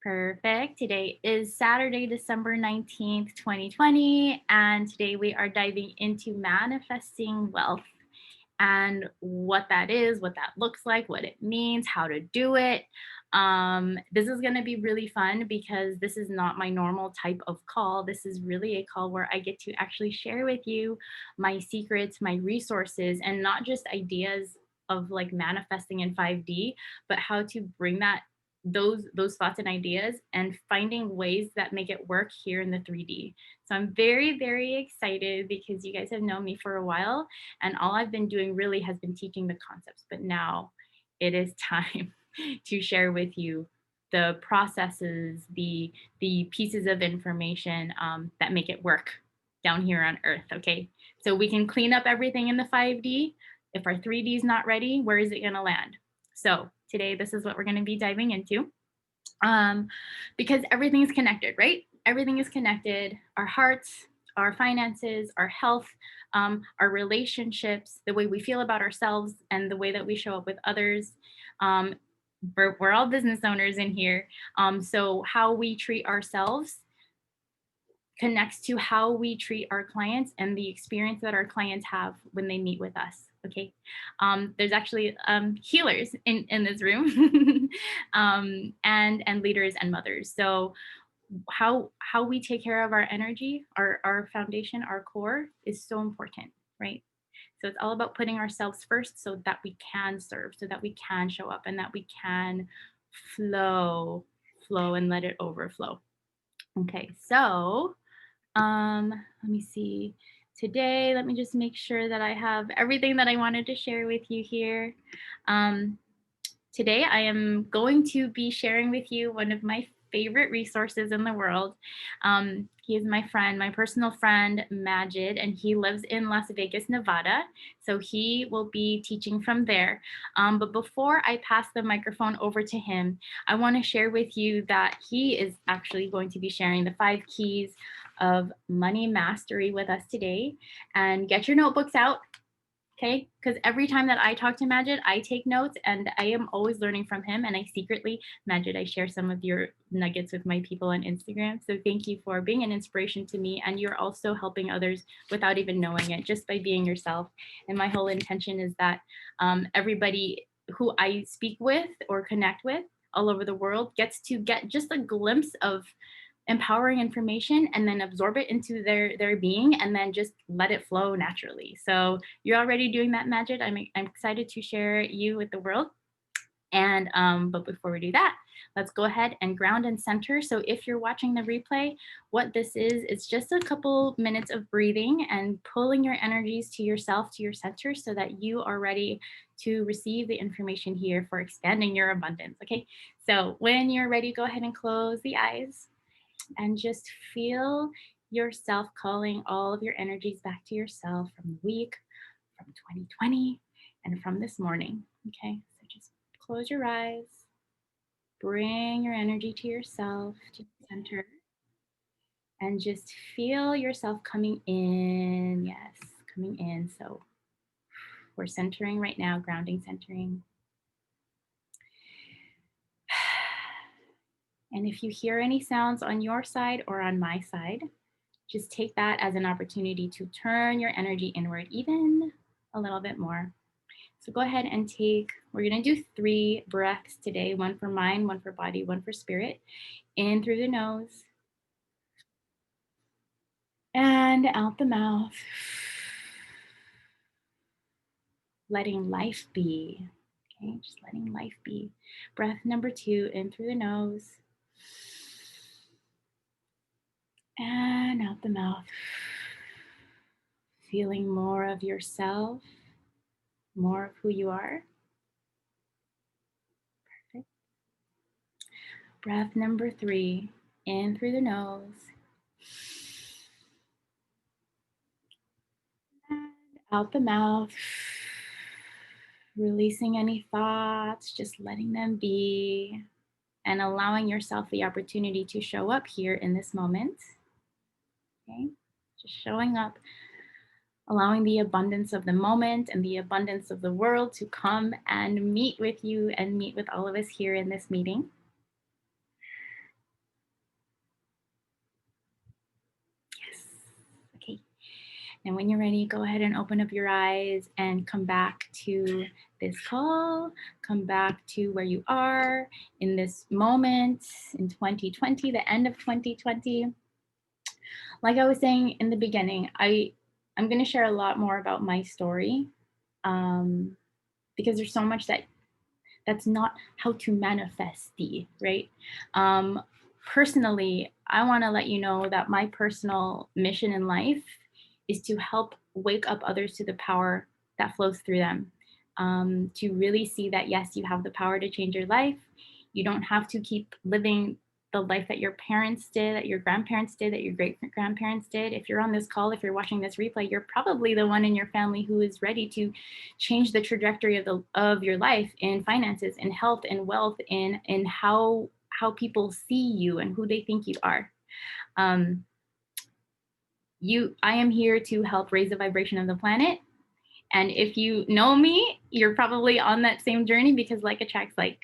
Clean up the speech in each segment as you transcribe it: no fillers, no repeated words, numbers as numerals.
Perfect. Today is Saturday, December 19th, 2020, and today we are diving into manifesting wealth and what that is, what that looks like, what it means, how to do it. This is going to be really fun because this is not my normal type of call. This is really a call where I get to actually share with you my secrets, my resources, and not just ideas of like manifesting in 5D, but how to bring those thoughts and ideas and finding ways that make it work here in the 3D. So I'm very excited because you guys have known me for a while and all I've been doing really has been teaching the concepts, but now it is time to share with you the processes, the pieces of information that make it work down here on Earth. Okay, so we can clean up everything in the 5D. If our 3D is not ready, where is it going to land? So today, this is what we're going to be diving into, um, because everything is connected, right? Everything is connected. Our hearts, our finances, our health, our relationships, the way we feel about ourselves, and the way that we show up with others. Um, we're all business owners in here. So how we treat ourselves connects to how we treat our clients and the experience that our clients have when they meet with us. Okay. There's actually healers in this room, and leaders and mothers. So how we take care of our energy, our foundation, our core is so important, right? So it's all about putting ourselves first so that we can serve, so that we can show up and that we can flow, flow and let it overflow. Okay, so let me see. Today, let me just make sure that I have everything that I wanted to share with you here. Um, Today, I am going to be sharing with you one of my favorite resources in the world. He is my friend, my personal friend, Majid, and he lives in Las Vegas, Nevada. So he will be teaching from there. But before I pass the microphone over to him, I want to share with you that he is actually going to be sharing the 5 keys of money mastery with us today. And get your notebooks out. Okay, because every time that I talk to Majid, I take notes and I am always learning from him. And I secretly, Majid, I share some of your nuggets with my people on Instagram. So thank you for being an inspiration to me. And you're also helping others without even knowing it, just by being yourself. And my whole intention is that everybody who I speak with or connect with all over the world gets to get just a glimpse of empowering information and then absorb it into their being and then just let it flow naturally. So you're already doing that, Majid. I'm excited to share you with the world. And but before we do that, let's go ahead and ground and center. So if you're watching the replay, what this is, it's just a couple minutes of breathing and pulling your energies to yourself, to your center, so that you are ready to receive the information here for expanding your abundance. Okay, so when you're ready, go ahead and close the eyes and just feel yourself calling all of your energies back to yourself from the week, from 2020, and from this morning. Okay, so just close your eyes, bring your energy to yourself, to the center, and just feel yourself coming in. Yes, coming in. So we're centering right now, grounding, centering. And if you hear any sounds on your side or on my side, just take that as an opportunity to turn your energy inward even a little bit more. So go ahead and we're going to do 3 breaths today, one for mind, one for body, one for spirit. In through the nose and out the mouth. Letting life be. Okay, just letting life be. Breath number 2, in through the nose and out the mouth. Feeling more of yourself, more of who you are. Perfect. Breath number 3, in through the nose and out the mouth. Releasing any thoughts, just letting them be, and allowing yourself the opportunity to show up here in this moment. Okay, just showing up, allowing the abundance of the moment and the abundance of the world to come and meet with you and meet with all of us here in this meeting. And when you're ready, go ahead and open up your eyes and come back to this call. Come back to where you are in this moment in 2020, the end of 2020. Like I was saying in the beginning, I'm going to share a lot more about my story, um, because there's so much that's not how to manifest the right. um, Personally, I want to let you know that my personal mission in life is to help wake up others to the power that flows through them, to really see that yes, you have the power to change your life. You don't have to keep living the life that your parents did, that your grandparents did, that your great grandparents did. If you're on this call, if you're watching this replay, you're probably the one in your family who is ready to change the trajectory of your life in finances, in health, in wealth, in how people see you and who they think you are. Um, I am here to help raise the vibration of the planet. And if you know me, you're probably on that same journey because like attracts like.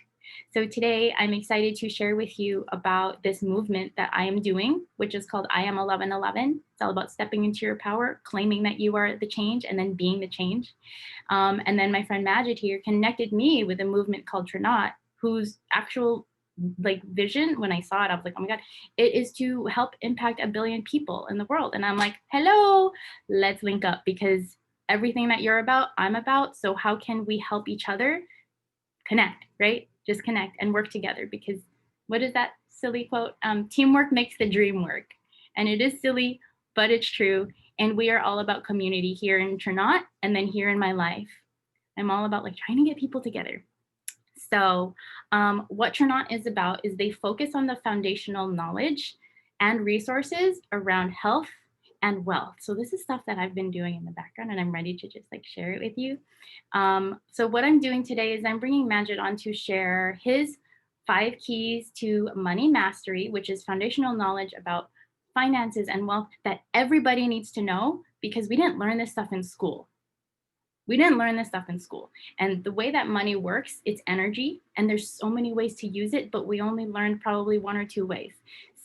So today I'm excited to share with you about this movement that I am doing, which is called I Am 1111. It's all about stepping into your power, claiming that you are the change, and then being the change. And then my friend Majid here connected me with a movement called Trinot, whose actual like vision, when I saw it, I was like, oh my God, it is to help impact 1 billion people in the world. And I'm like, hello, let's link up, because everything that you're about, I'm about. So how can we help each other connect, right? Just connect and work together, because what is that silly quote? Teamwork makes the dream work. And it is silly, but it's true. And we are all about community here in Trinot, and then here in my life. I'm all about like trying to get people together. So, what Trinot is about is they focus on the foundational knowledge and resources around health and wealth. So, this is stuff that I've been doing in the background, and I'm ready to just like share it with you. So, what I'm doing today is I'm bringing Majid on to share his 5 keys to money mastery, which is foundational knowledge about finances and wealth that everybody needs to know, because we didn't learn this stuff in school. We didn't learn this stuff in school. And the way that money works, it's energy, and there's so many ways to use it, but we only learned probably 1 or 2 ways.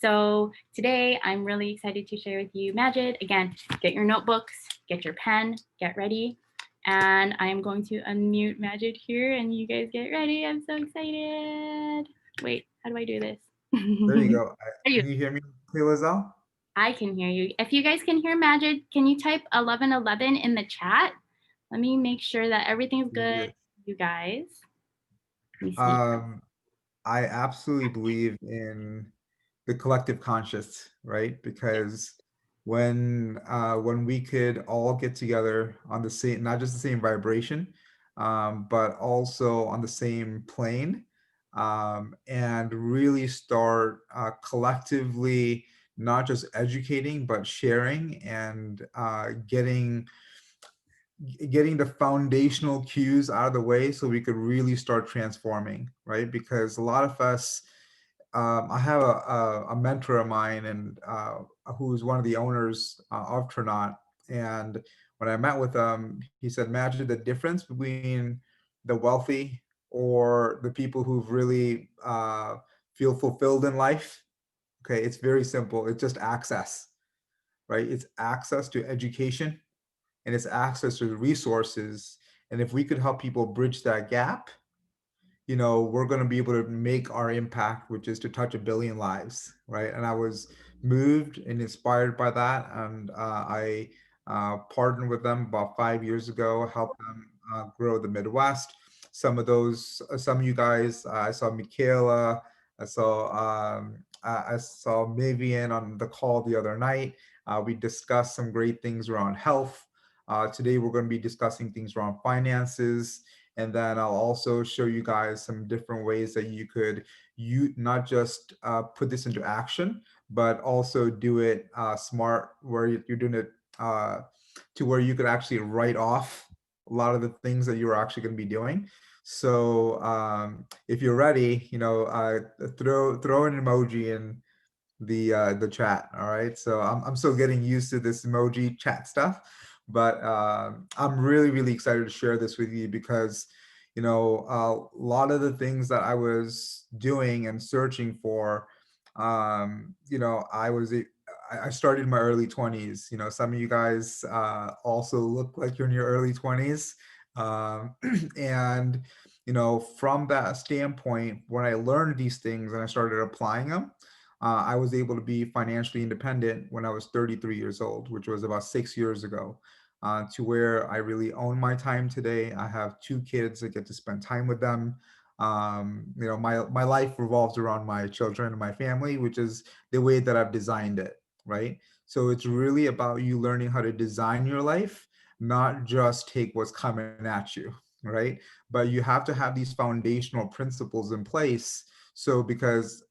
So today I'm really excited to share with you Majid. Again, get your notebooks, get your pen, get ready. And I'm going to unmute Majid here, and you guys get ready. I'm so excited. Wait, how do I do this? There you go. Are you? Can you hear me, Lizelle? I can hear you. If you guys can hear Majid, can you type 1111 in the chat? Let me make sure that everything's good, Yes. you guys. Let me see. Um, I absolutely believe in the collective conscious, right? Because when we could all get together on the same, not just the same vibration, but also on the same plane, and really start collectively not just educating but sharing and getting the foundational cues out of the way so we could really start transforming, right? Because a lot of us, I have a mentor of mine and who's one of the owners of Trinot. And when I met with him, he said, "Imagine the difference between the wealthy or the people who've really feel fulfilled in life. Okay, it's very simple. It's just access, right? It's access to education and it's access to the resources. And if we could help people bridge that gap, we're going to be able to make our impact, which is to touch 1 billion lives, right?" And I was moved and inspired by that. And I partnered with them about 5 years ago, helped them grow the Midwest. Some of you guys, I saw Michaela, I saw Mavian on the call the other night. We discussed some great things around health. Today, we're going to be discussing things around finances, and then I'll also show you guys some different ways that you not just put this into action, but also do it smart, where you're doing it to where you could actually write off a lot of the things that you're actually going to be doing. So if you're ready, throw an emoji in the chat. All right. So I'm still getting used to this emoji chat stuff, but I'm really excited to share this with you because a lot of the things that I was doing and searching for, I was I started in my early 20s. Some of you guys also look like you're in your early 20s. Um, and, from that standpoint, when I learned these things and I started applying them, I was able to be financially independent when I was 33 years old, which was about 6 years ago, to where I really own my time today. I have two kids. I get to spend time with them. My life revolves around my children and my family, which is the way that I've designed it, right? So it's really about you learning how to design your life, not just take what's coming at you, right? But you have to have these foundational principles in place. So because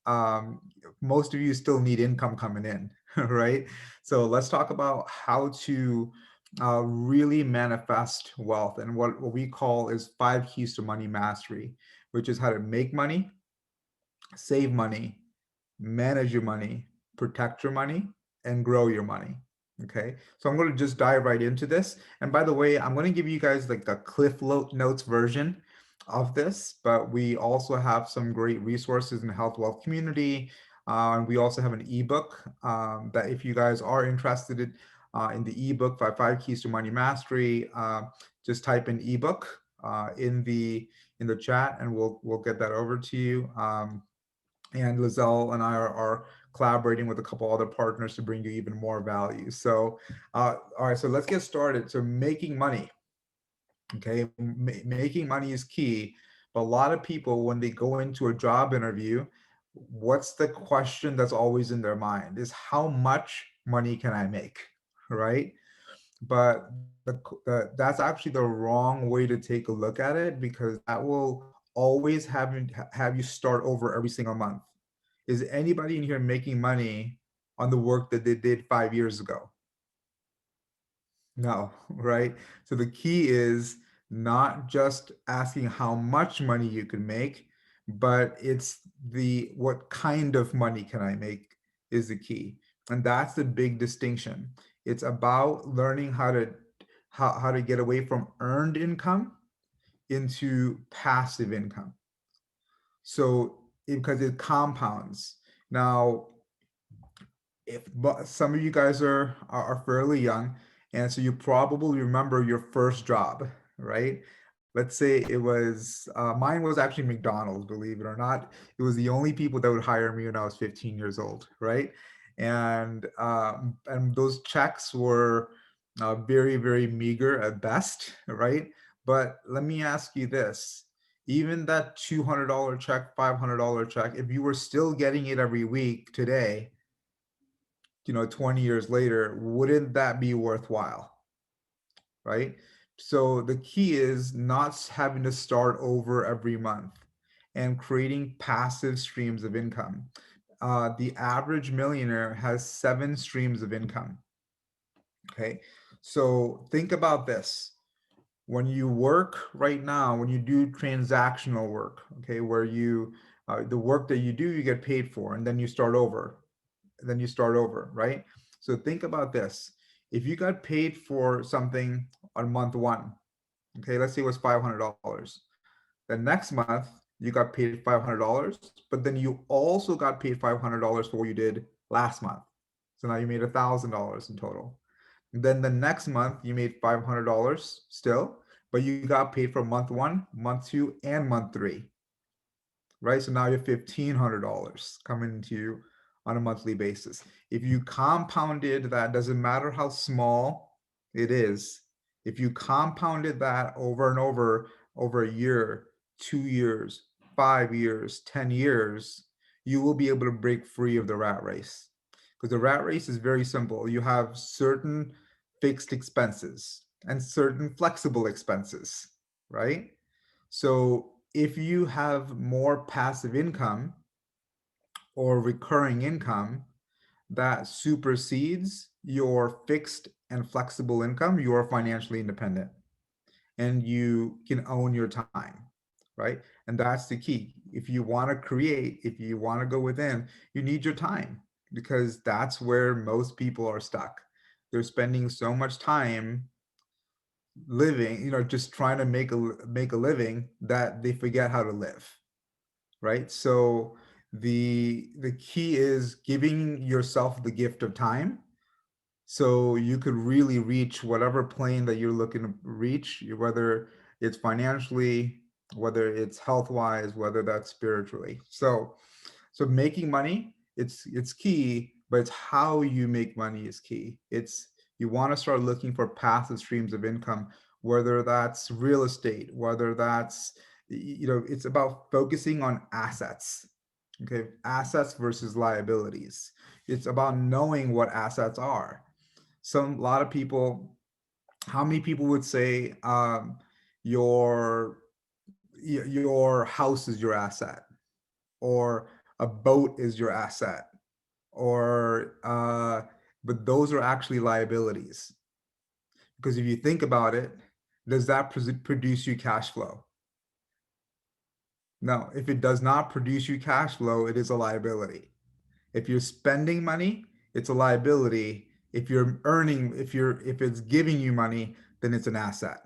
most of you still need income coming in, right? So let's talk about how to really manifest wealth, and what we call is 5 keys to money mastery, which is how to make money, save money, manage your money, protect your money, and grow your money. Okay, so I'm going to just dive right into this. And by the way, I'm going to give you guys like the Notes version of this, but we also have some great resources in the Health Wealth community. And we also have an ebook that if you guys are interested in the ebook, Five Keys to Money Mastery, just type in ebook in the chat, and we'll get that over to you. And Lizelle and I are collaborating with a couple other partners to bring you even more value. So, all right, so let's get started. So, making money, okay, making money is key. But a lot of people, when they go into a job interview, what's the question that's always in their mind is how much money can I make, right? But that's actually the wrong way to take a look at it, because that will always have you start over every single month. Is anybody in here making money on the work that they did 5 years ago? No, right? So the key is not just asking how much money you can make, but it's the what kind of money can I make is the key. And that's the big distinction. It's about learning how to get away from earned income into passive income. So because it compounds. Now, if but some of you guys are fairly young, and so you probably remember your first job, right? Let's say it was mine was actually McDonald's, believe it or not. It was the only people that would hire me when I was 15 years old, right? And those checks were very, very meager at best, right? But let me ask you this: even that $200 check, $500 check, if you were still getting it every week today, 20 years later, wouldn't that be worthwhile? Right? So the key is not having to start over every month and creating passive streams of income. The average millionaire has 7 streams of income. Okay. So think about this. When you work right now, when you do transactional work, okay, where the work that you do, you get paid for, and then you start over, right? So think about this. If you got paid for something on month one, okay, let's say it was $500. The next month, you got paid $500, but then you also got paid $500 for what you did last month. So now you made $1,000 in total. Then the next month, you made $500 still, but you got paid for month one, month two, and month three, right? So now you have $1,500 coming into you on a monthly basis. If you compounded that, doesn't matter how small it is, if you compounded that over and over a year, 2 years, 5 years, 10 years, you will be able to break free of the rat race. Because the rat race is very simple. You have certain fixed expenses and certain flexible expenses, right? So if you have more passive income or recurring income that supersedes your fixed and flexible income, you are financially independent and you can own your time, right? And that's the key. If you want to create, if you want to go within, you need your time, because that's where most people are stuck. They're spending so much time living, just trying to make a living, that they forget how to live, right? So The key is giving yourself the gift of time so you could really reach whatever plane that you're looking to reach, whether it's financially, whether it's health wise, whether that's spiritually. So making money, it's key, but it's how you make money is key. It's you want to start looking for passive streams of income, whether that's real estate, whether that's it's about focusing on assets. Okay, assets versus liabilities. It's about knowing what assets are. A lot of people, how many people would say your your house is your asset, or a boat is your asset, or but those are actually liabilities, because if you think about it, does that produce you cash flow? No. If it does not produce you cash flow, it is a liability. If you're spending money, it's a liability. If you're earning, if it's giving you money, then it's an asset.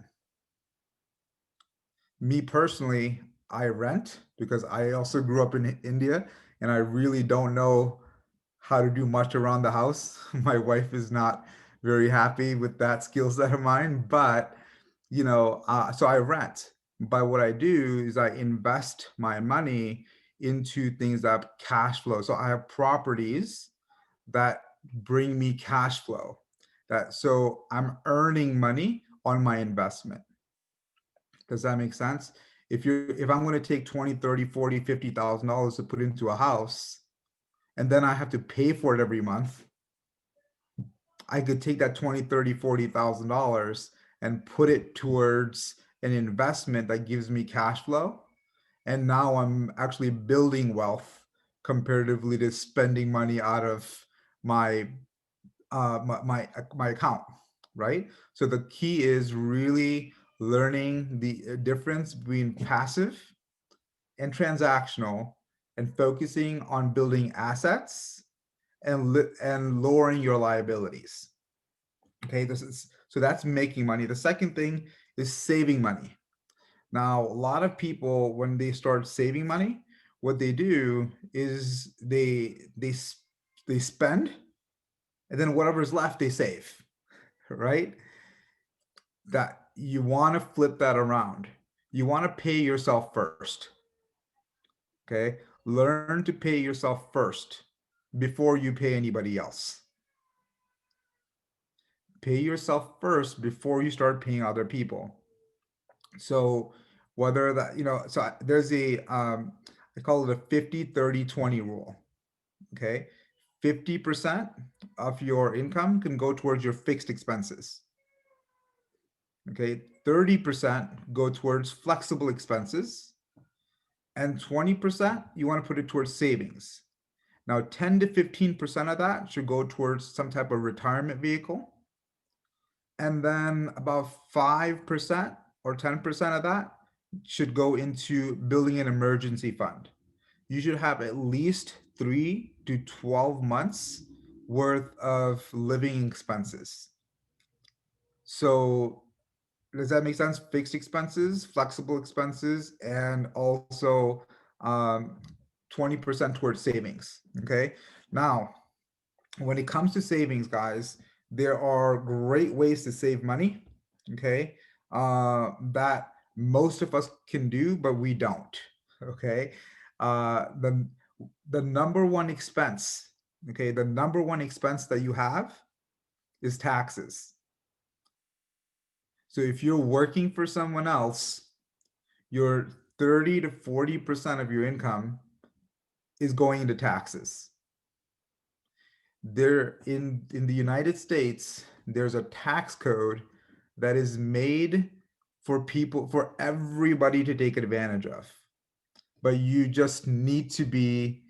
Me personally, I rent because I also grew up in India, and I really don't know how to do much around the house. My wife is not very happy with that skill set of mine, but so I rent. But what I do is I invest my money into things that cash flow. So I have properties that bring me cash flow. So I'm earning money on my investment. Does that make sense? If I'm going to take 20, 30, 40, $50,000 to put into a house, and then I have to pay for it every month, I could take that 20, 30, $40,000 and put it towards an investment that gives me cash flow. And now I'm actually building wealth comparatively to spending money out of my my account, right? So the key is really learning the difference between passive and transactional, and focusing on building assets and lowering your liabilities. Okay, this is so that's making money. The second thing is saving money. Now, a lot of people, when they start saving money, what they do is they spend, and then whatever's left they save, right? That you want to flip that around. You want to pay yourself first. Okay, learn to pay yourself first before you pay anybody else. Pay yourself first before you start paying other people. So whether that, so there's I call it a 50-30-20 rule. Okay, 50% of your income can go towards your fixed expenses. Okay, 30% go towards flexible expenses, and 20% you want to put it towards savings. Now, 10 to 15% of that should go towards some type of retirement vehicle. And then about 5% or 10% of that should go into building an emergency fund. You should have at least 3 to 12 months worth of living expenses. So does that make sense? Fixed expenses, flexible expenses, and also 20% towards savings. Okay. Now, when it comes to savings, guys, there are great ways to save money. Okay. That most of us can do, but we don't. Okay. Uh, the the number one expense, okay, the number one expense that you have is taxes. So if you're working for someone else, your 30 to 40% of your income is going into taxes. There in the United States, there's a tax code that is made for everybody to take advantage of. But you just need to be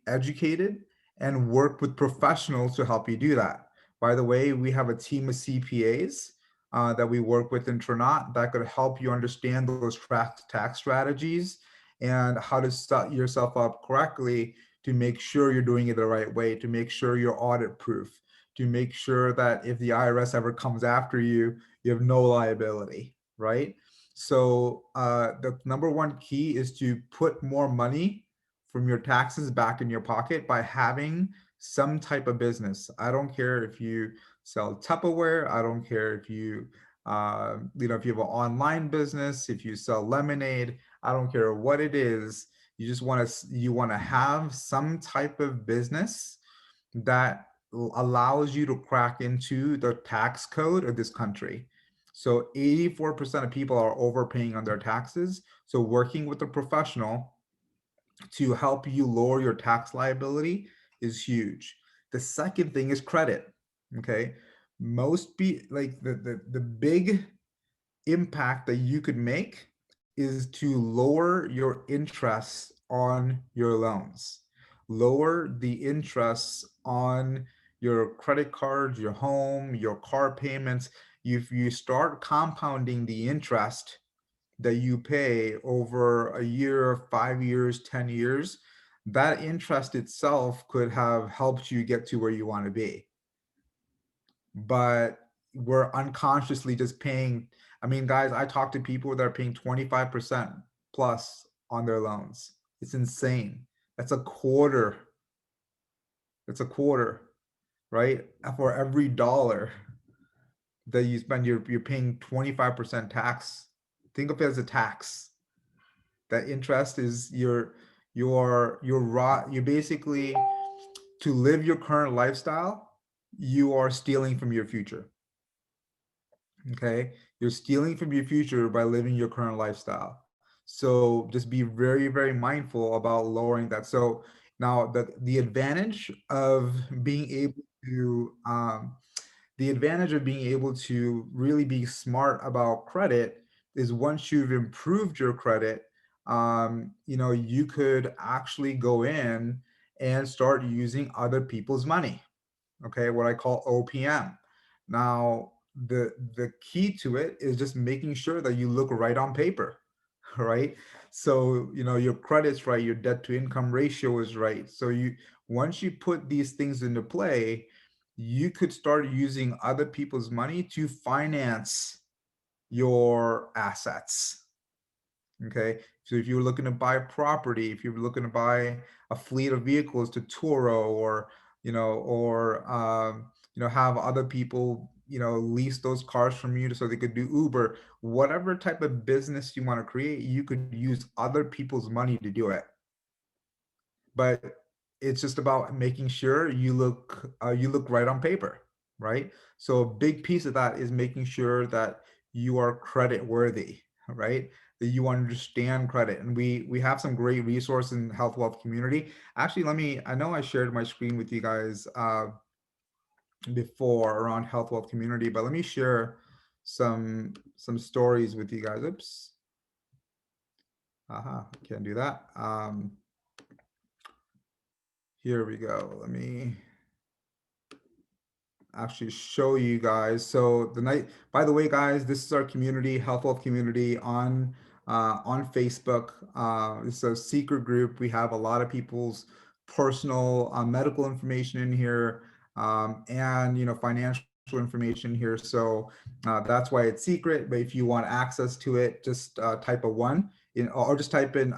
educated and work with professionals to help you do that. By the way, we have a team of CPAs that we work with in Trinot that could help you understand those tax strategies and how to set yourself up correctly to make sure you're doing it the right way, to make sure you're audit proof, to make sure that if the IRS ever comes after you, you have no liability, right? So the number one key is to put more money from your taxes back in your pocket by having some type of business. I don't care if you sell Tupperware. I don't care if if you have an online business, if you sell lemonade. I don't care what it is. You want to have some type of business that allows you to crack into the tax code of this country. So 84% of people are overpaying on their taxes. So working with a professional to help you lower your tax liability is huge. The second thing is credit. Okay. Most be like the big impact that you could make is to lower your interest on your loans, lower the interest on your credit cards, your home, your car payments. If you start compounding the interest that you pay over a year, 5 years, 10 years, that interest itself could have helped you get to where you want to be. But we're unconsciously just paying. I mean, guys, I talk to people that are paying 25% plus on their loans. It's insane. That's a quarter. That's a quarter, right? For every dollar that you spend, you're paying 25% tax. Think of it as a tax. That interest is you're basically, to live your current lifestyle, you are stealing from your future. Okay, you're stealing from your future by living your current lifestyle. So just be very, very mindful about lowering that. So now the advantage of being able to the advantage of being able to really be smart about credit is once you've improved your credit, you could actually go in and start using other people's money. Okay, what I call OPM. Now, the key to it is just making sure that you look right on paper, right? So, your credit's right, your debt to income ratio is right. So you once you put these things into play, you could start using other people's money to finance your assets. Okay. So if you're looking to buy property, if you're looking to buy a fleet of vehicles to Turo, or have other people, lease those cars from you so they could do Uber, whatever type of business you want to create, you could use other people's money to do it. But it's just about making sure you look right on paper, right? So a big piece of that is making sure that you are credit worthy, right? That you understand credit. And we have some great resources in health wealth community. Actually, I know I shared my screen with you guys before around health wealth community, but let me share some stories with you guys. Oops. Can't do that. Here we go. Let me actually show you guys. So by the way, guys, this is our community, health wealth community on Facebook. It's a secret group. We have a lot of people's personal medical information in here, and financial information here. So that's why it's secret. But if you want access to it, just type a one in, or just type in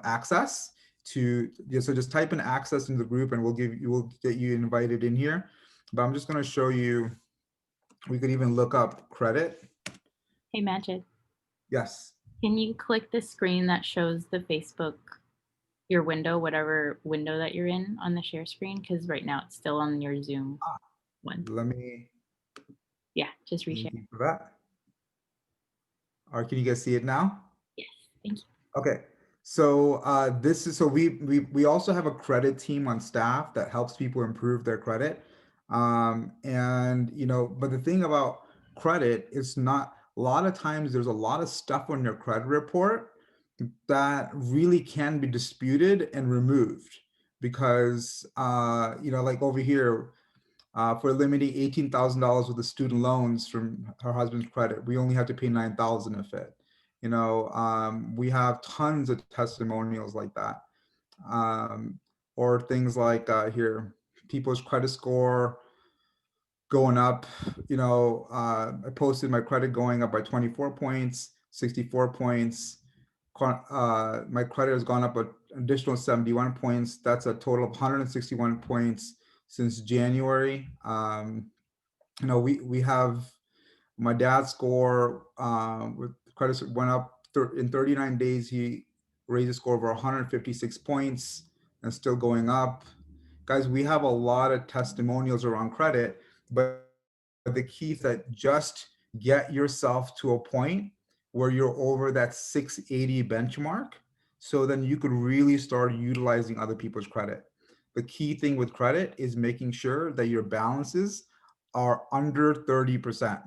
access to. Yeah, so just type in access in the group, and we'll get you invited in here. But I'm just going to show you, we could even look up credit. Hey, Majid, Yes. can you click the screen that shows the Facebook, your window, whatever window that you're in on the share screen? Because right now it's still on your Zoom one. Let me, Yeah, just reshare. thank you for that. Or can you guys see it now? Yes, thank you. Okay. So this is so we also have a credit team on staff that helps people improve their credit. And but the thing about credit, it's not, a lot of times there's a lot of stuff on your credit report that really can be disputed and removed because like over here, for limiting $18,000 with the student loans from her husband's credit. We only had to pay 9,000 of it. We have tons of testimonials like that, um, or things like here, people's credit score going up. I posted my credit going up by 24 points. 64 points. My credit has gone up an additional 71 points. That's a total of 161 points since January. We have my dad's score with credit went up in 39 days. He raised a score over 156 points and still going up. Guys, we have a lot of testimonials around credit, but the key is that just get yourself to a point where you're over that 680 benchmark, so then you could really start utilizing other people's credit. The key thing with credit is making sure that your balances are under 30%.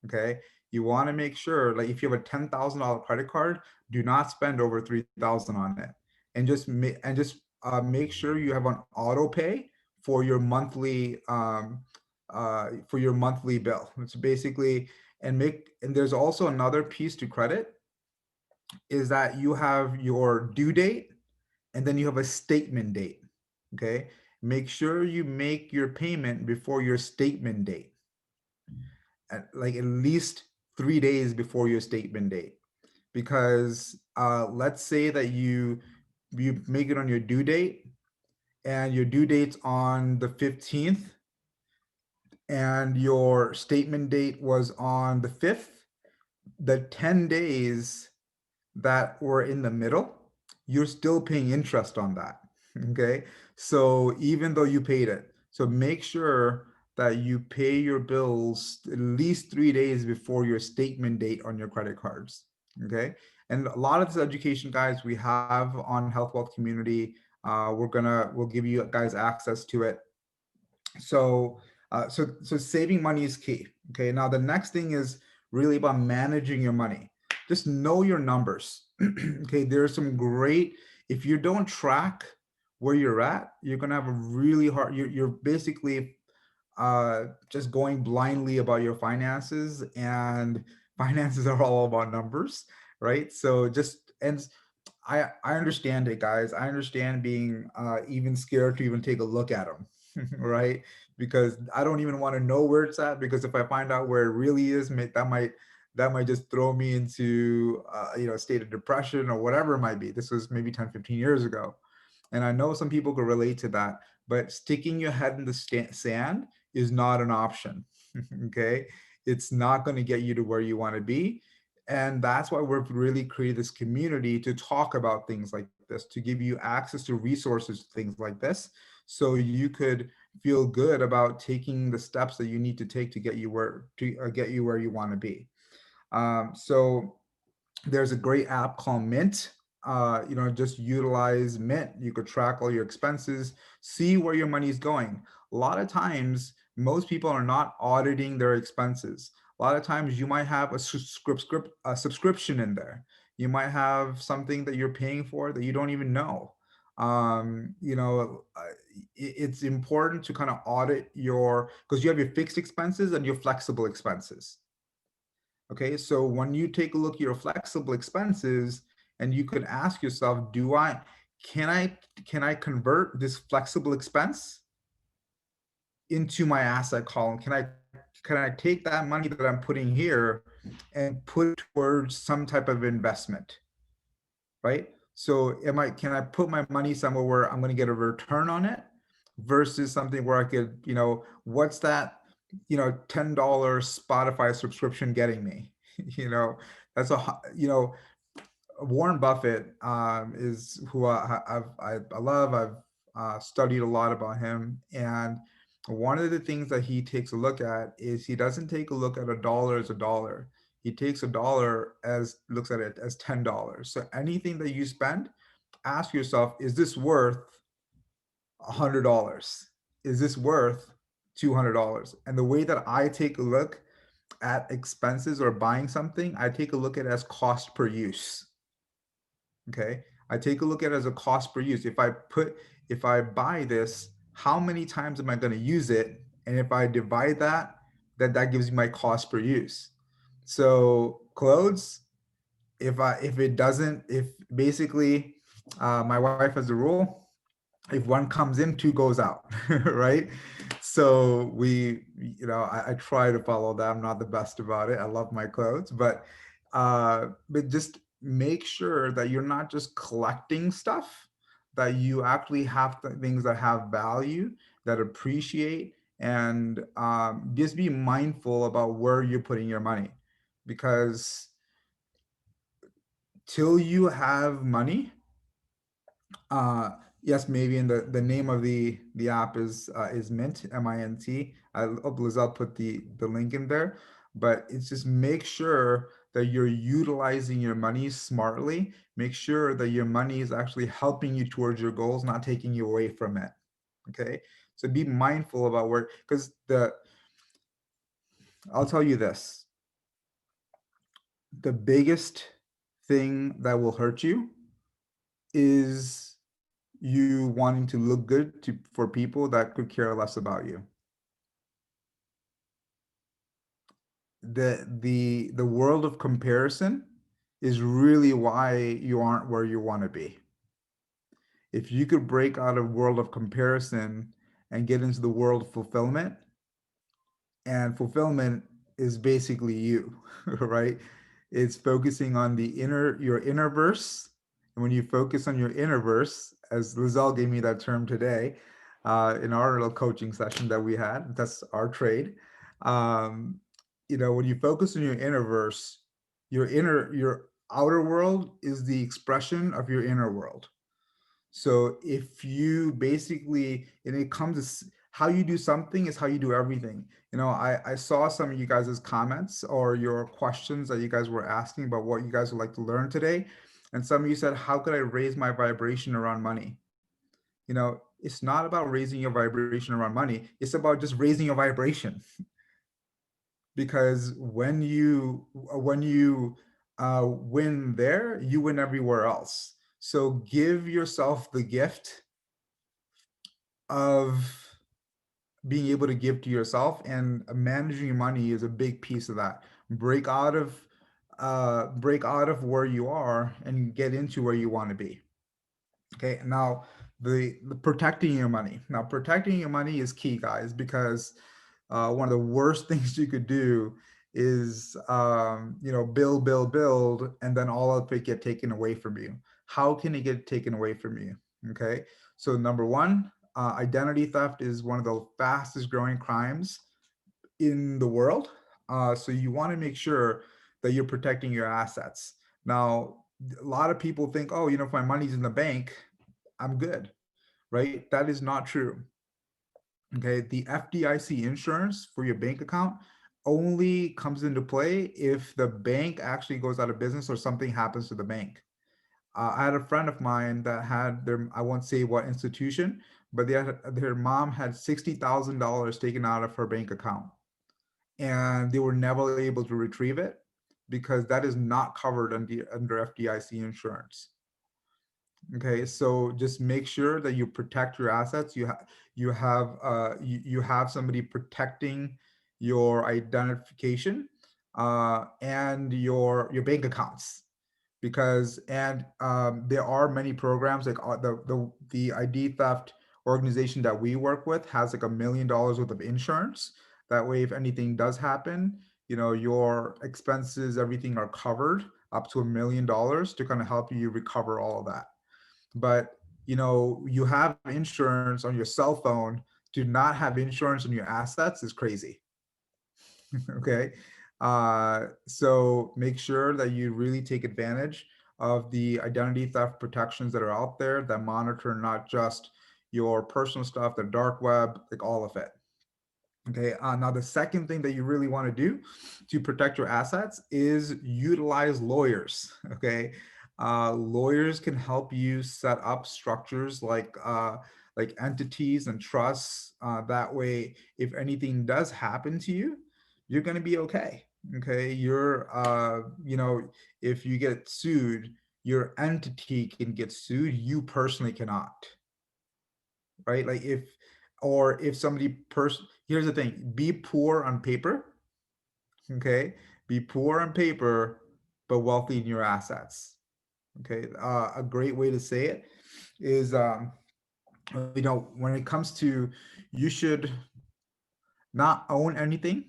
Okay, you want to make sure, like, if you have a $10,000 credit card, do not spend over 3,000 on it, and just make sure you have an auto pay for your monthly bill. It's basically, and there's also another piece to credit, is that you have your due date and then you have a statement date. Okay, make sure you make your payment before your statement date, like at least 3 days before your statement date, because let's say that you make it on your due date, and your due date's on the 15th, and your statement date was on the 5th. The 10 days that were in the middle, you're still paying interest on that. Okay. So even though you paid it, so make sure that you pay your bills at least 3 days before your statement date on your credit cards. Okay. And a lot of this education, guys, we have on Health Wealth Community. We'll give you guys access to it. So saving money is key. Okay, now the next thing is really about managing your money. Just know your numbers. Okay, there's some great, if you don't track where you're at, you're gonna have a really hard, you're basically just going blindly about your finances, and finances are all about numbers, right? So just, and I understand it, guys. I understand being even scared to even take a look at them, right? Because I don't even want to know where it's at, because if I find out where it really is, that might just throw me into a state of depression or whatever it might be. This was maybe 10, 15 years ago. And I know some people could relate to that, but sticking your head in the sand is not an option. Okay. It's not going to get you to where you want to be. And that's why we've really created this community to talk about things like this, to give you access to resources, things like this, so you could feel good about taking the steps that you need to take to get you where you want to be. So there's a great app called Mint. Just utilize Mint. You could track all your expenses, see where your money is going. A lot of times, most people are not auditing their expenses. A lot of times, you might have a subscription in there. You might have something that you're paying for that you don't even know. It's important to kind of audit because you have your fixed expenses and your flexible expenses. Okay, so when you take a look at your flexible expenses, and you could ask yourself, can I can I convert this flexible expense into my asset column? Can I take that money that I'm putting here and put it towards some type of investment, right? So can I put my money somewhere where I'm going to get a return on it, versus something where I could, what's that, $10 Spotify subscription getting me? you know, that's Warren Buffett is who I love. I've studied a lot about him, and one of the things that he takes a look at is, he doesn't take a look at a dollar as a dollar. He takes a dollar as looks at it as $10. So anything that you spend, ask yourself, is this worth $100? Is this worth $200? And the way that I take a look at expenses or buying something, I take a look at it as cost per use. Okay. I take a look at it as a cost per use. If I buy this, how many times am I going to use it? And if I divide that, then that gives me my cost per use. So clothes, if it doesn't, if basically, my wife has a rule, if one comes in, two goes out, right? So I try to follow that. I'm not the best about it. I love my clothes, but But just make sure that you're not just collecting stuff, that you actually have things that have value, that appreciate, and just be mindful about where you're putting your money. Because till you have money, uh, yes, maybe in the name of the app is Mint, Mint. I hope Lizelle put the link in there, but it's just make sure that you're utilizing your money smartly. Make sure that your money is actually helping you towards your goals, not taking you away from it. Okay, so be mindful about where, because the I'll tell you this, the biggest thing that will hurt you is you wanting to look good for people that could care less about you. The world of comparison is really why you aren't where you want to be. If you could break out of world of comparison and get into the world of fulfillment, and fulfillment is basically you, right? It's focusing on your inner verse. And when you focus on your inner verse, as Lizelle gave me that term today, in our little coaching session that we had, that's our trade. um, when you focus on your inner verse, your outer world is the expression of your inner world. So if you basically, and it comes to how you do something is how you do everything. I saw some of you guys' comments or your questions that you guys were asking about what you guys would like to learn today. And some of you said, how could I raise my vibration around money? It's not about raising your vibration around money. It's about just raising your vibration. Because when you win there, you win everywhere else. So give yourself the gift of being able to give to yourself, and managing your money is a big piece of that. Break out of where you are and get into where you want to be. Okay, now the protecting your money. Now protecting your money is key, guys, because one of the worst things you could do is build, and then all of it get taken away from you. How can it get taken away from you? Okay, so number one, identity theft is one of the fastest growing crimes in the world. So you want to make sure that you're protecting your assets. Now, a lot of people think, oh, if my money's in the bank, I'm good, right? That is not true. Okay, the FDIC insurance for your bank account only comes into play if the bank actually goes out of business or something happens to the bank. I had a friend of mine that had I won't say what institution, but their mom had $60,000 taken out of her bank account, and they were never able to retrieve it because that is not covered under FDIC insurance. Okay, so just make sure that you protect your assets. You have somebody protecting your identification, and your bank accounts, because and there are many programs like the ID theft organization that we work with has like $1 million worth of insurance. That way, if anything does happen, your expenses, everything are covered up to $1 million to kind of help you recover all of that. But you have insurance on your cell phone, to not have insurance on your assets is crazy. Okay, so make sure that you really take advantage of the identity theft protections that are out there that monitor not just your personal stuff, the dark web, like all of it. Okay, now the second thing that you really want to do to protect your assets is utilize lawyers. Okay, lawyers can help you set up structures like entities and trusts. That way, if anything does happen to you, you're going to be okay. Okay, if you get sued, your entity can get sued. You personally cannot, right? Like if somebody here's the thing, be poor on paper. Okay, be poor on paper but wealthy in your assets. Okay, a great way to say it is, when it comes to, you should not own anything,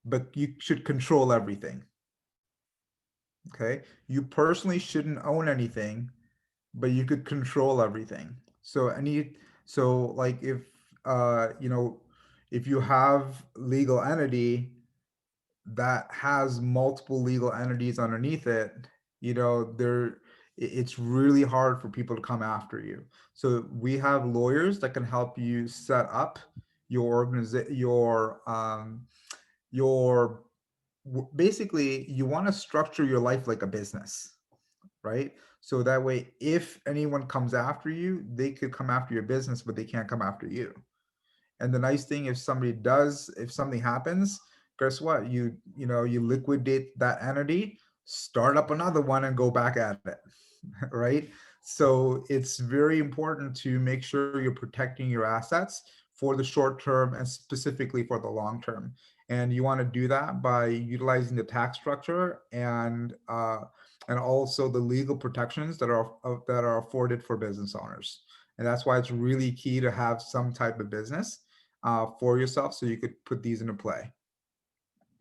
but you should control everything. Okay. You personally shouldn't own anything, but you could control everything. So like if you know, if you have legal entity that has multiple legal entities underneath it, you know, it's really hard for people to come after you. So we have lawyers that can help you set up your basically you want to structure your life like a business, right? So that way, if anyone comes after you, they could come after your business, but they can't come after you. And the nice thing, if something happens, guess what? You liquidate that entity, start up another one, and go back at it, right? So it's very important to make sure you're protecting your assets for the short term and specifically for the long term. And you want to do that by utilizing the tax structure and also the legal protections that are afforded for business owners. And that's why it's really key to have some type of business for yourself so you could put these into play.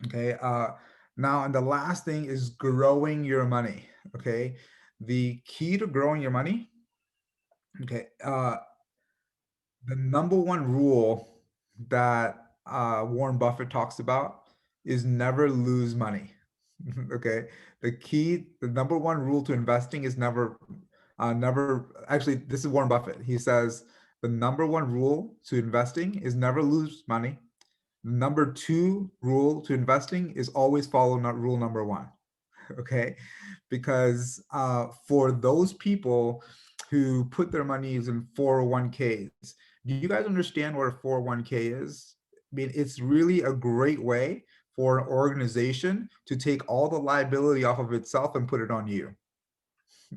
Okay. Now, and the last thing is growing your money. Okay. The key to growing your money, okay, the number one rule that Warren Buffett talks about is never lose money. Okay. The number one rule to investing is never, actually, this is Warren Buffett. He says the number one rule to investing is never lose money. Number two rule to investing is always follow not rule number one. Okay, because for those people who put their monies in 401ks, do you guys understand what a 401k is? I mean, it's really a great way for an organization to take all the liability off of itself and put it on you.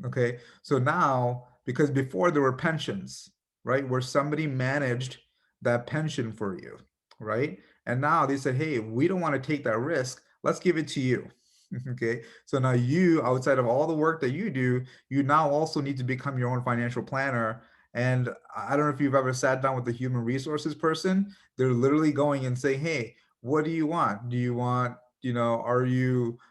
Okay. So now, because before there were pensions, right, where somebody managed that pension for you, right? And now they said, hey, we don't want to take that risk. Let's give it to you. Okay. So now you, outside of all the work that you do, you now also need to become your own financial planner. And I don't know if you've ever sat down with a human resources person. They're literally going and saying, hey, what do you want? Do you want,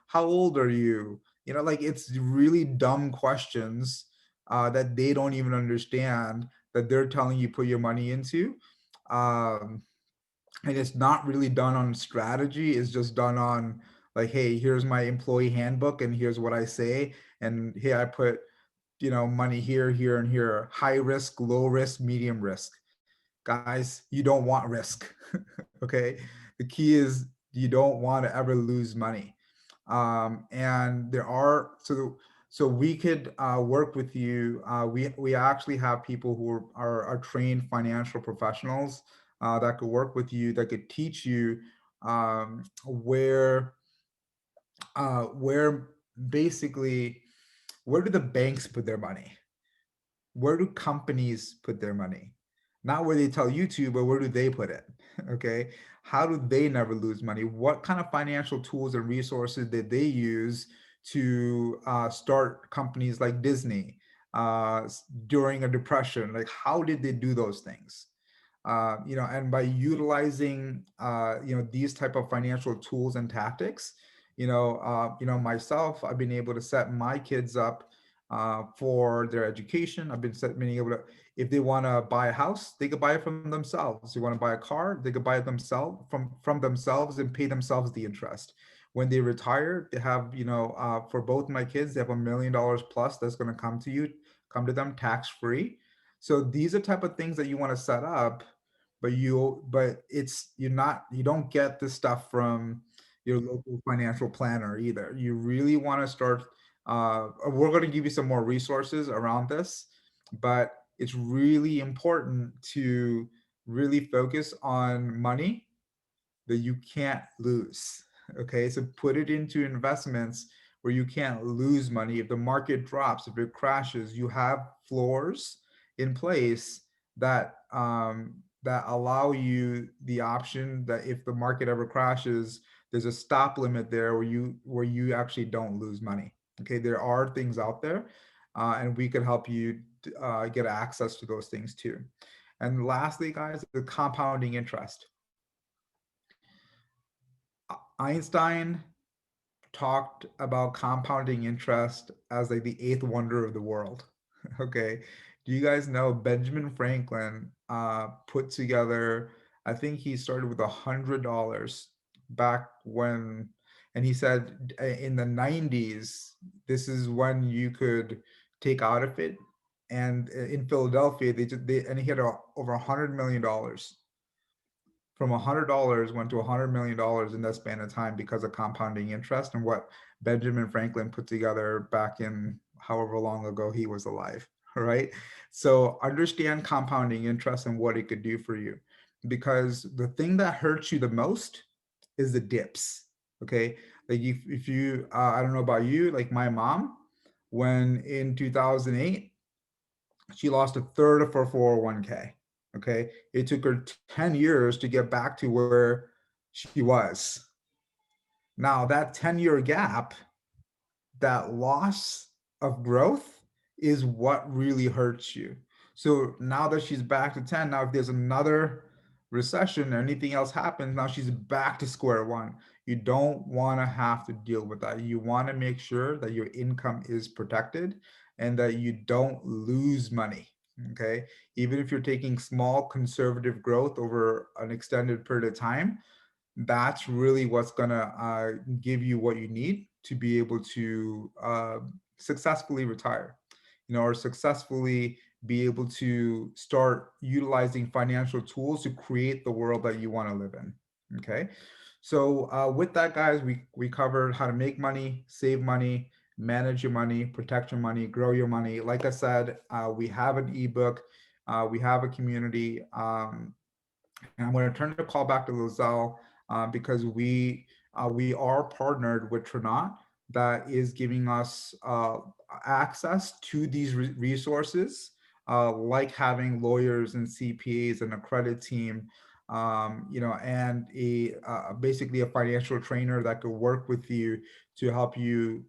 how old are you? Like it's really dumb questions that they don't even understand that they're telling you put your money into. Um, and it's not really done on strategy. It's just done on like, hey, here's my employee handbook and here's what I say. And hey, I put, money here, here, and here, high risk, low risk, medium risk. Guys, you don't want risk. Okay. The key is you don't want to ever lose money. And there are so we could work with you. We actually have people who are trained financial professionals that could work with you, that could teach you where basically where do the banks put their money? Where do companies put their money? Not where they tell you to, but where do they put it? Okay. How do they never lose money? What kind of financial tools and resources did they use to start companies like Disney during a depression? Like, how did they do those things? And by utilizing these type of financial tools and tactics, myself, I've been able to set my kids up for their education. Being able to, if they want to buy a house, they could buy it from themselves. They want to buy a car, they could buy it themselves from themselves and pay themselves the interest. When they retire, they have, for both my kids, they have $1 million plus that's going to come to them tax free. So these are type of things that you want to set up, you don't get this stuff from your local financial planner either. You really want to start. We're going to give you some more resources around this, but it's really important to really focus on money that you can't lose. Okay, so put it into investments where you can't lose money. If the market drops, if it crashes, you have floors in place that allow you the option that if the market ever crashes, there's a stop limit there where you actually don't lose money. Okay, there are things out there, and we can help you get access to those things too. And lastly, guys, the compounding interest. Einstein talked about compounding interest as like the eighth wonder of the world. Okay. Do you guys know Benjamin Franklin put together, I think he started with $100 back when, and he said in the 90s, this is when you could take out of it. And in Philadelphia, and he had over $100 million. From $100 went to $100 million in that span of time because of compounding interest and what Benjamin Franklin put together back in however long ago he was alive. Right. So understand compounding interest and what it could do for you, because the thing that hurts you the most is the dips. Okay. Like if you, I don't know about you, like my mom, when in 2008, she lost a third of her 401k. Okay. It took her 10 years to get back to where she was. Now, that 10-year gap, that loss of growth is what really hurts you. So now that she's back to 10, now if there's another recession or anything else happens, now she's back to square one. You don't want to have to deal with that. You want to make sure that your income is protected and that you don't lose money. Okay. Even if you're taking small conservative growth over an extended period of time, that's really what's gonna give you what you need to be able to successfully retire, or successfully be able to start utilizing financial tools to create the world that you want to live in. Okay, so with that, guys, we covered how to make money, save money, manage your money, protect your money, grow your money. Like I said, we have an ebook, we have a community. And I'm going to turn the call back to Lozelle because we are partnered with Trinot that is giving us access to these resources, like having lawyers and CPAs and a credit team, and a basically a financial trainer that could work with you to help you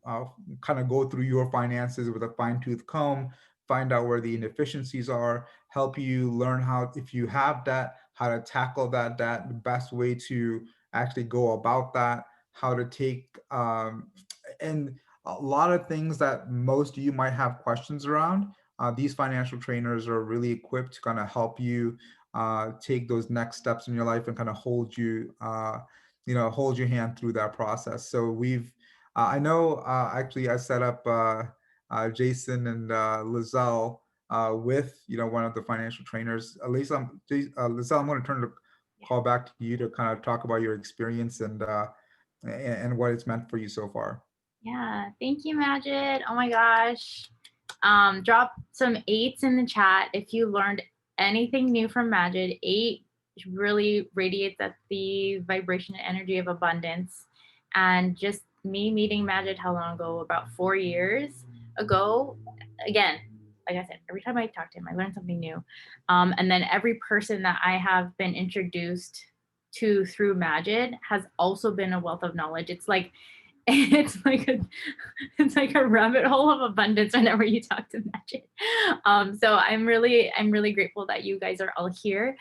kind of go through your finances with a fine tooth comb, find out where the inefficiencies are, help you learn how, if you have debt, how to tackle that debt, the best way to actually go about that, how to take, and a lot of things that most of you might have questions around. These financial trainers are really equipped to kind of help you take those next steps in your life and kind of hold your hand through that process. So I know, actually, I set up Jason and Lizelle with one of the financial trainers. Lizelle, I'm going to turn the Yeah. call back to you to kind of talk about your experience and what it's meant for you so far. Yeah. Thank you, Majid. Oh my gosh. Drop some eights in the chat if you learned anything new from Majid. Eight really radiates at the vibration and energy of abundance. And just me meeting Majid how long ago? About 4 years ago. Again, like I said, every time I talk to him, I learn something new. And then every person that I have been introduced to through Majid has also been a wealth of knowledge. It's like a it's like a rabbit hole of abundance whenever you talk to Magic. So I'm really grateful that you guys are all here.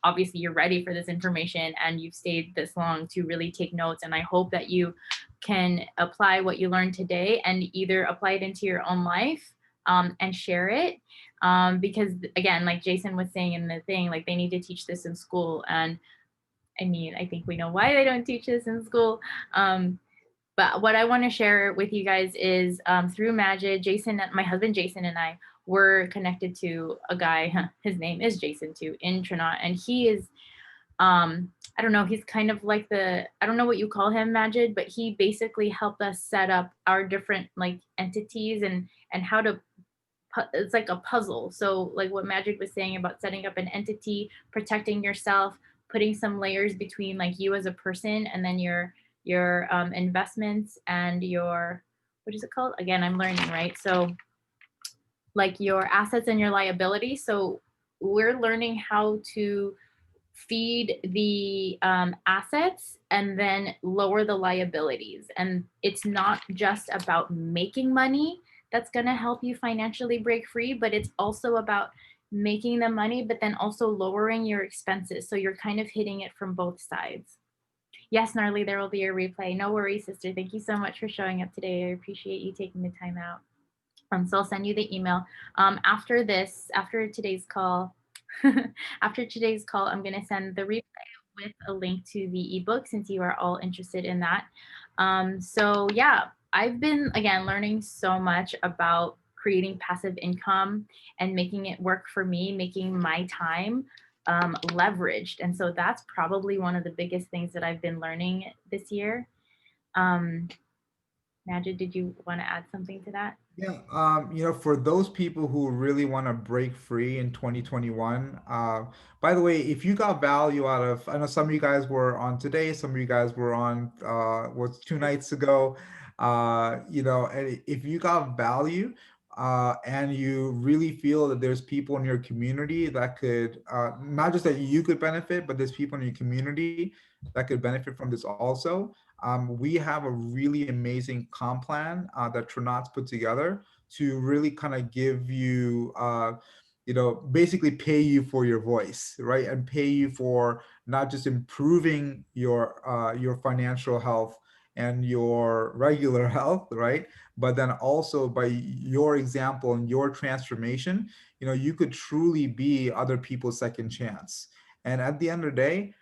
Obviously you're ready for this information and you've stayed this long to really take notes, and I hope that you can apply what you learned today and either apply it into your own life, and share it, because again, like Jason was saying in the thing, like they need to teach this in school. And I mean, I think we know why they don't teach this in school. But what I want to share with you guys is, through Majid, Jason, my husband Jason, and I were connected to a guy. His name is Jason too, in Trinot, and he is, I don't know, he's kind of like I don't know what you call him, Majid, but he basically helped us set up our different like entities and how to it's like a puzzle. So like what Magic was saying about setting up an entity, protecting yourself, putting some layers between like you as a person and then your investments and your, what is it called again, I'm learning, right? So like your assets and your liabilities. So we're learning how to feed the assets and then lower the liabilities. And it's not just about making money that's going to help you financially break free, but it's also about making the money, but then also lowering your expenses. So you're kind of hitting it from both sides. Yes, Gnarly, there will be a replay. No worries, sister. Thank you so much for showing up today. I appreciate you taking the time out. So I'll send you the email. After this, after today's call, after today's call, I'm going to send the replay with a link to the ebook since you are all interested in that. So yeah, I've been again learning so much about creating passive income and making it work for me, making my time leveraged. And so that's probably one of the biggest things that I've been learning this year. Um, Majid, did you want to add something to that? Yeah, for those people who really want to break free in 2021, by the way, if you got value out of, I know some of you guys were on today, some of you guys were on, what's 2 nights ago, and if you got value, and you really feel that there's people in your community that could, not just that you could benefit, but there's people in your community that could benefit from this also. We have a really amazing comp plan that Trinat's put together to really kind of give you, basically pay you for your voice, right? And pay you for not just improving your financial health and your regular health, right? But then also by your example and your transformation, you could truly be other people's second chance. And at the end of the day,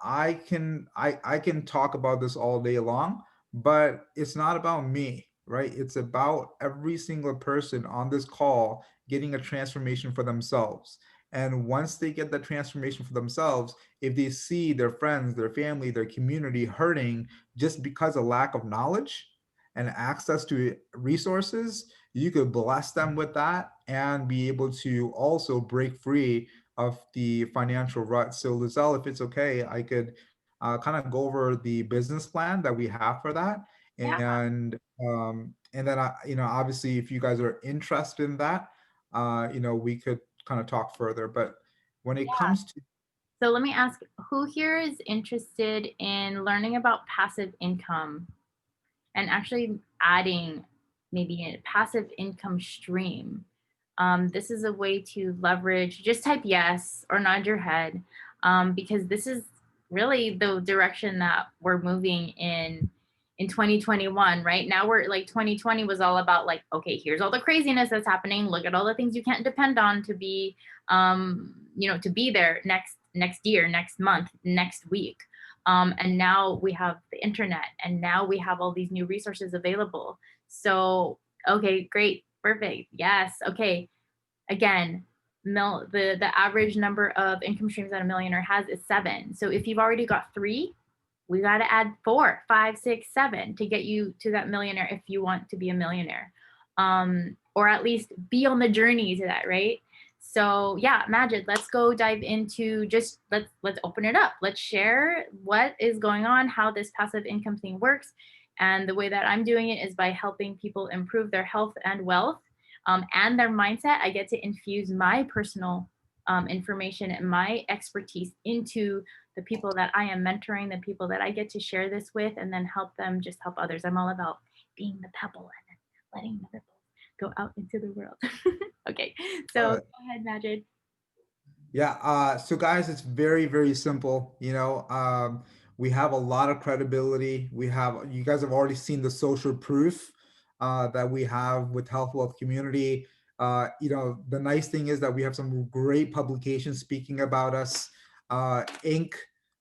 I can talk about this all day long, but it's not about me, right? It's about every single person on this call getting a transformation for themselves. And once they get that transformation for themselves, if they see their friends, their family, their community hurting just because of lack of knowledge and access to resources, you could bless them with that and be able to also break free of the financial rut. So, Lizelle, if it's okay, I could kind of go over the business plan that we have for that, Yeah. and then obviously, if you guys are interested in that, we could kind of talk further. But when it comes to So let me ask, who here is interested in learning about passive income and actually adding maybe a passive income stream? This is a way to leverage, just type yes or nod your head, because this is really the direction that we're moving in 2021. Right now we're like 2020 was all about like, okay, here's all the craziness that's happening, look at all the things you can't depend on to be to be there next year, next month, next week. And now we have the internet, and now we have all these new resources available. So okay, great, perfect, yes, okay. Again, the average number of income streams that a millionaire has is 7. So if you've already got 3, we got to add 4, 5, 6, 7 to get you to that millionaire if you want to be a millionaire, or at least be on the journey to that, right? So yeah, Majid, let's go dive into, just let's open it up. Let's share what is going on, how this passive income thing works. And the way that I'm doing it is by helping people improve their health and wealth, and their mindset. I get to infuse my personal information and my expertise into the people that I am mentoring, the people that I get to share this with, and then help them just help others. I'm all about being the pebble and then letting the ripples go out into the world. Okay, so uh, go ahead, Majid. Yeah, so guys, it's very, very simple. We have a lot of credibility. You guys have already seen the social proof that we have with Health Wealth Community. The nice thing is that we have some great publications speaking about us. Inc.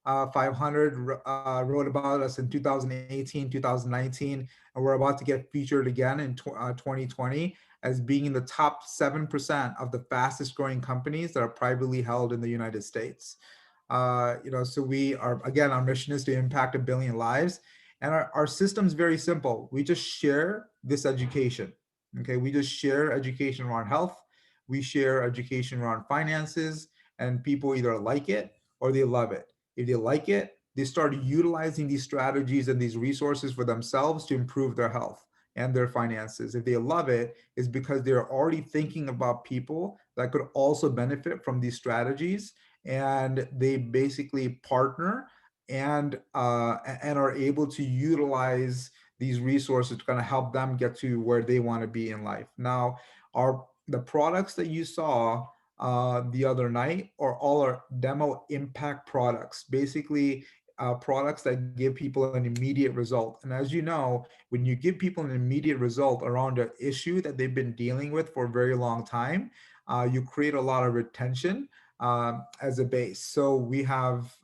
500 wrote about us in 2018, 2019, and we're about to get featured again in 2020 as being in the top 7% of the fastest growing companies that are privately held in the United States. So we are, again, our mission is to impact 1 billion lives. And our system's very simple. We just share this education. Okay. We just share education around health. We share education around finances, and people either like it or they love it. If they like it, they start utilizing these strategies and these resources for themselves to improve their health and their finances. If they love it, is because they're already thinking about people that could also benefit from these strategies, and they basically partner and are able to utilize these resources to kind of help them get to where they want to be in life. Now, our the products that you saw the other night are all our demo impact products. Basically, products that give people an immediate result. And as you know, when you give people an immediate result around an issue that they've been dealing with for a very long time, you create a lot of retention as a base. So we have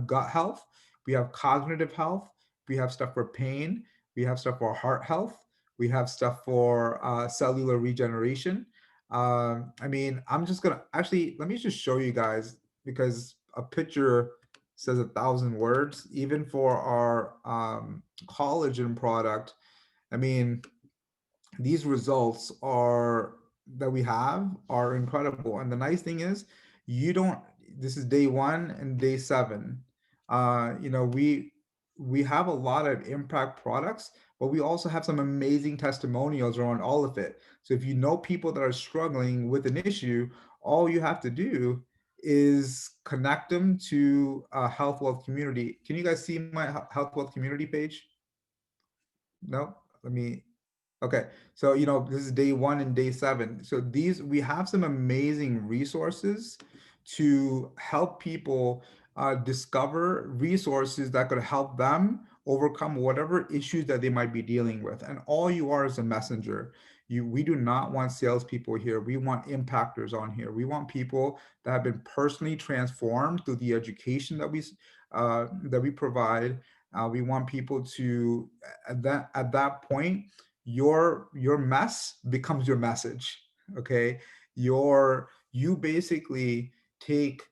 gut health, we have cognitive health, we have stuff for pain, we have stuff for heart health, we have stuff for cellular regeneration. I mean, I'm just gonna actually let me just show you guys because a picture says 1,000 words. Even for our collagen product, I mean, these results are that we have are incredible. And the nice thing is, you don't. This is day one and day seven. We have a lot of impact products, but we also have some amazing testimonials around all of it. So if you know people that are struggling with an issue, all you have to do is connect them to a health wealth community. Can you guys see my health wealth community page? No, let me Okay, so this is day one and day seven. So these we have some amazing resources to help people discover resources that could help them overcome whatever issues that they might be dealing with. And all you are is a messenger. We do not want salespeople here. We want impactors on here. We want people that have been personally transformed through the education that we provide. We want people to at that point your mess becomes your message. Okay, you basically take,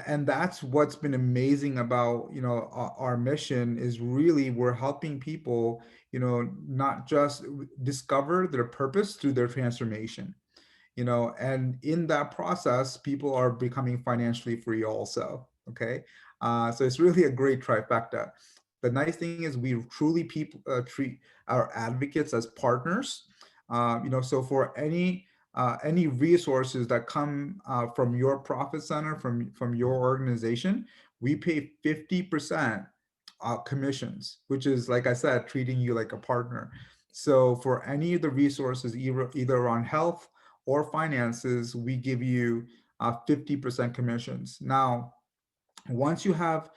and that's what's been amazing about our mission is really we're helping people not just discover their purpose through their transformation, and in that process people are becoming financially free also. Okay, so it's really a great trifecta. The nice thing is we truly people treat our advocates as partners. So for any resources that come from your profit center, from your organization, we pay 50% commissions, which is, like I said, treating you like a partner. So for any of the resources, either on health or finances, we give you 50% commissions. Now, once you have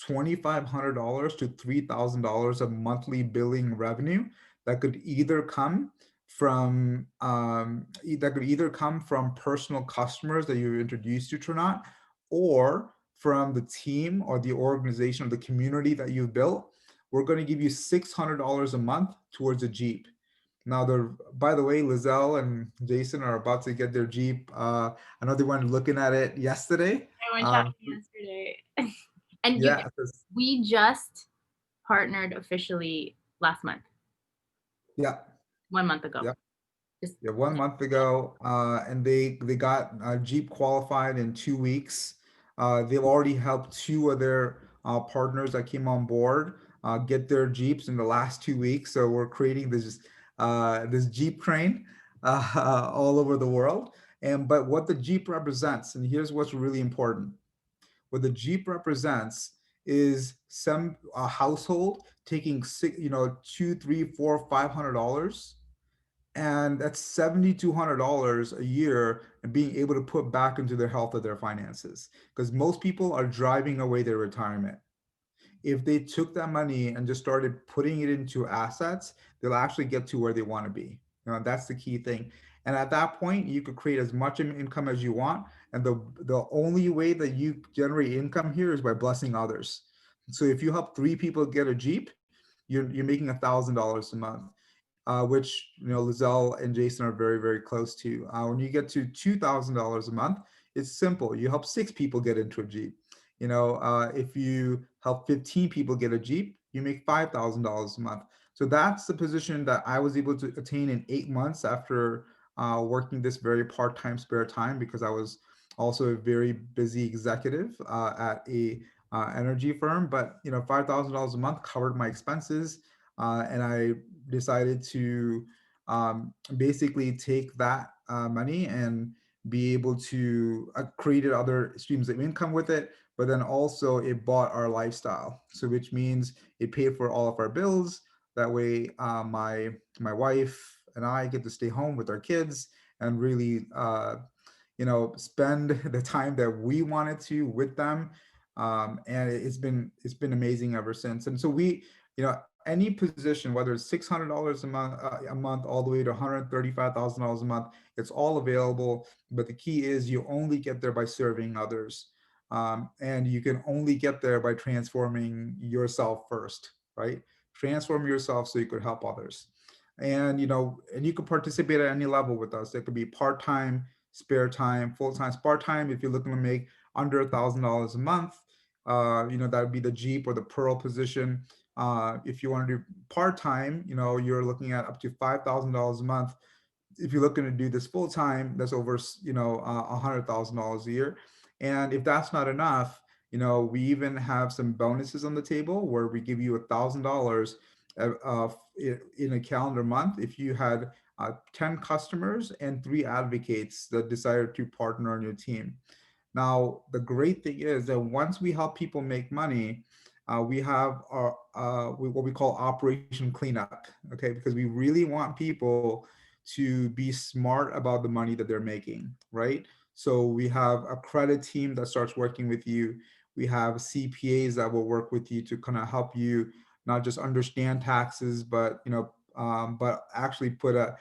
$2,500 to $3,000 of monthly billing revenue, that could either come from personal customers that you're introduced to Trinot, or from the team or the organization or the community that you've built. We're going to give you $600 a month towards a Jeep. Now, by the way, Lizelle and Jason are about to get their Jeep. I know they went looking at it yesterday. I went Um, shopping yesterday. And you yeah, we just partnered officially last month, yeah, 1 month ago. yeah. Just Yeah, 1 month ago, and they got Jeep qualified in 2 weeks. They've already helped two of their partners that came on board get their Jeeps in the last 2 weeks. So we're creating this Jeep train all over the world. And but what the Jeep represents, and here's what's really important: what the Jeep represents is some a household taking six, two, three, four, $500, and that's $7,200 a year, and being able to put back into their health of their finances, because most people are driving away their retirement. If they took that money and just started putting it into assets, they'll actually get to where they want to be. That's the key thing. And at that point, you could create as much income as you want. And the only way that you generate income here is by blessing others. So if you help three people get a Jeep, you're making $1,000 a month, which Lizelle and Jason are very, very close to. When you get to $2,000 a month, it's simple. You help six people get into a Jeep. If you help 15 people get a Jeep, you make $5,000 a month. So that's the position that I was able to attain in 8 months after working this very part-time spare time, because I was also a very busy executive at a energy firm. But $5,000 a month covered my expenses, and I decided to basically take that money and be able to created other streams of income with it. But then also it bought our lifestyle, so which means it paid for all of our bills. That way, my wife and I get to stay home with our kids and really spend the time that we wanted to with them. And it's been amazing ever since. And so any position, whether it's $600 a month all the way to $135,000 a month, it's all available. But the key is you only get there by serving others, and you can only get there by transforming yourself first, right? Transform yourself so you could help others. And you can participate at any level with us. It could be part-time, spare time, full-time. Part-time, if you're looking to make under $1,000 a month, that would be the Jeep or the Pearl position. If you want to do part-time, you're looking at up to $5,000 a month. If you're looking to do this full time, that's over $100,000 a year. And if that's not enough, we even have some bonuses on the table where we give you $1,000 in a calendar month if you had 10 customers and 3 advocates that decided to partner on your team. Now, the great thing is that once we help people make money, we have what we call Operation Cleanup, okay? Because we really want people to be smart about the money that they're making, right? So we have a credit team that starts working with you. We have CPAs that will work with you to kind of help you not just understand taxes, but actually put a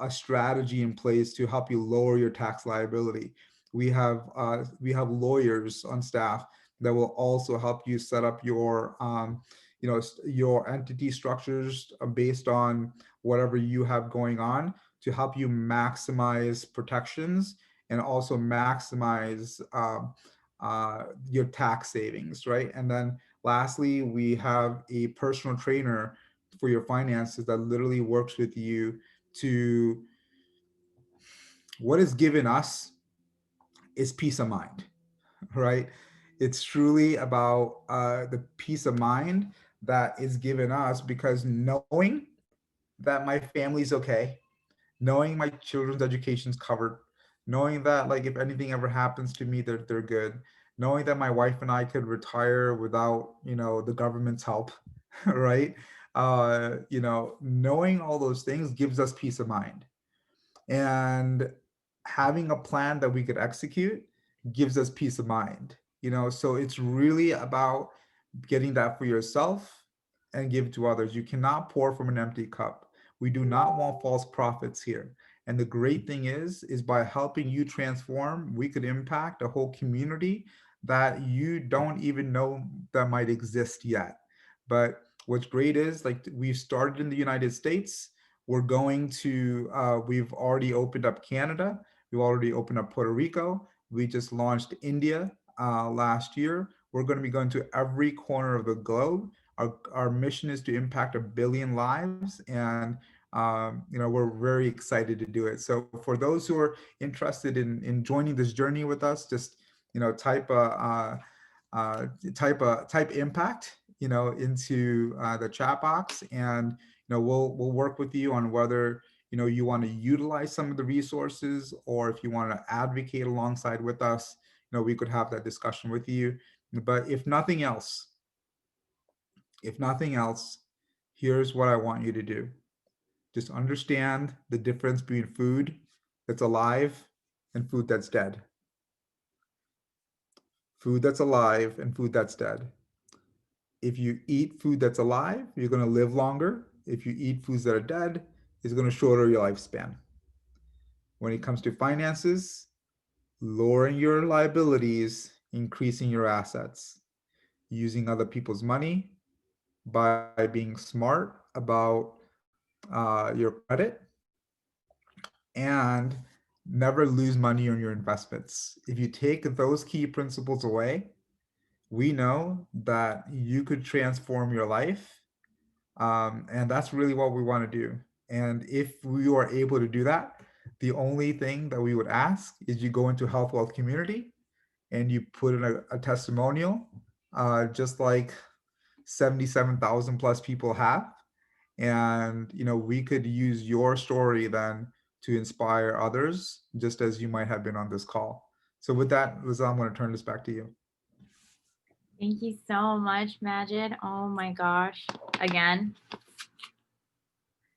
strategy in place to help you lower your tax liability. We have lawyers on staff that will also help you set up your entity structures based on whatever you have going on to help you maximize protections and also maximize your tax savings, right? And then lastly, we have a personal trainer for your finances that literally works with you to what is given us is peace of mind, right? It's truly about the peace of mind that is given us because knowing that my family's okay, knowing my children's education's covered, knowing that like if anything ever happens to me, they're good, knowing that my wife and I could retire without the government's help, right? Knowing all those things gives us peace of mind, and having a plan that we could execute gives us peace of mind. So it's really about getting that for yourself and give it to others. You cannot pour from an empty cup. We do not want false prophets here. And the great thing is by helping you transform, we could impact a whole community that you don't even know that might exist yet. But what's great is like we've started in the United States. We've already opened up Canada. We've already opened up Puerto Rico. We just launched India last year. We're going to be going to every corner of the globe. Our mission is to impact 1 billion lives, and we're very excited to do it. So for those who are interested in joining this journey with us, just type impact into the chat box, and we'll work with you on whether you want to utilize some of the resources, or if you want to advocate alongside with us, we could have that discussion with you. But if nothing else, here's what I want you to do. Just understand the difference between food that's alive and food that's dead. Food that's alive and food that's dead. If you eat food that's alive, you're going to live longer. If you eat foods that are dead, it's going to shorter your lifespan. When it comes to finances, lowering your liabilities, increasing your assets, using other people's money by being smart about your credit, and never lose money on your investments. If you take those key principles away, we know that you could transform your life. And that's really what we want to do. And if we are able to do that, the only thing that we would ask is you go into Health Wealth Community and you put in a testimonial, just like 77,000 plus people have. And we could use your story then to inspire others, just as you might have been on this call. So with that, Liza, I'm going to turn this back to you. Thank you so much, Majid. Oh my gosh. Again,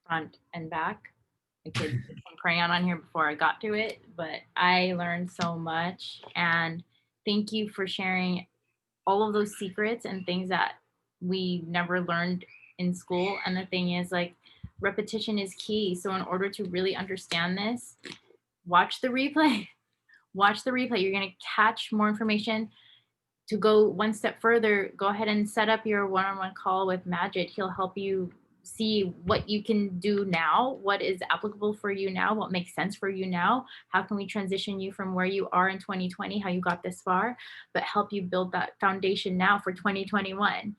front and back. I could put some crayon on here before I got to it, but I learned so much. And thank you for sharing all of those secrets and things that we never learned in school. And the thing is, like, repetition is key. So, in order to really understand this, watch the replay. Watch the replay. You're going to catch more information. To go one step further, go ahead and set up your one-on-one call with Majid. He'll help you see what you can do now, what is applicable for you now, what makes sense for you now. How can we transition you from where you are in 2020, how you got this far, but help you build that foundation now for 2021.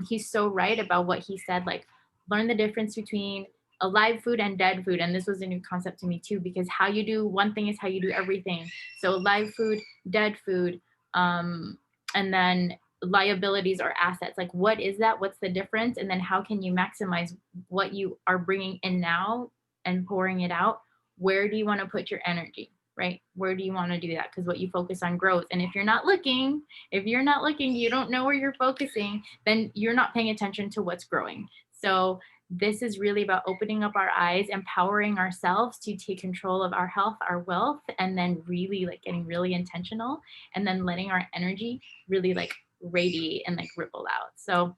He's so right about what he said, like, learn the difference between alive food and dead food. And this was a new concept to me too, because how you do one thing is how you do everything. So live food, dead food, um, and then liabilities or assets, like what is that, what's the difference, and then how can you maximize what you are bringing in now and pouring it out. Where do you want to put your energy, right? Where do you want to do that? Because what you focus on grows, and if you're not looking, you don't know where you're focusing, then you're not paying attention to what's growing. So this is really about opening up our eyes, empowering ourselves to take control of our health, our wealth, and then really like getting really intentional, and then letting our energy really like radiate and like ripple out. So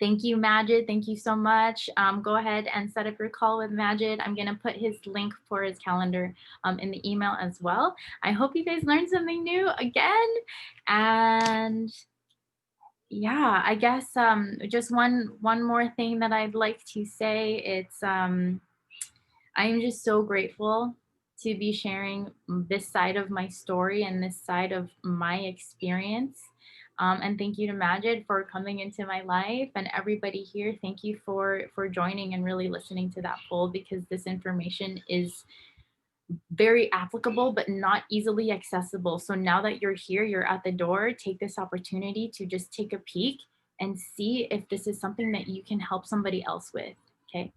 thank you, Majid. Thank you so much. Go ahead and set up your call with Majid. I'm going to put his link for his calendar in the email as well. I hope you guys learned something new again. And yeah, I guess just one more thing that I'd like to say. It's I'm just so grateful to be sharing this side of my story and this side of my experience. And thank you to Majid for coming into my life, and everybody here. Thank you for joining and really listening to that poll, because this information is very applicable but not easily accessible. So now that you're here, you're at the door, take this opportunity to just take a peek and see if this is something that you can help somebody else with. Okay.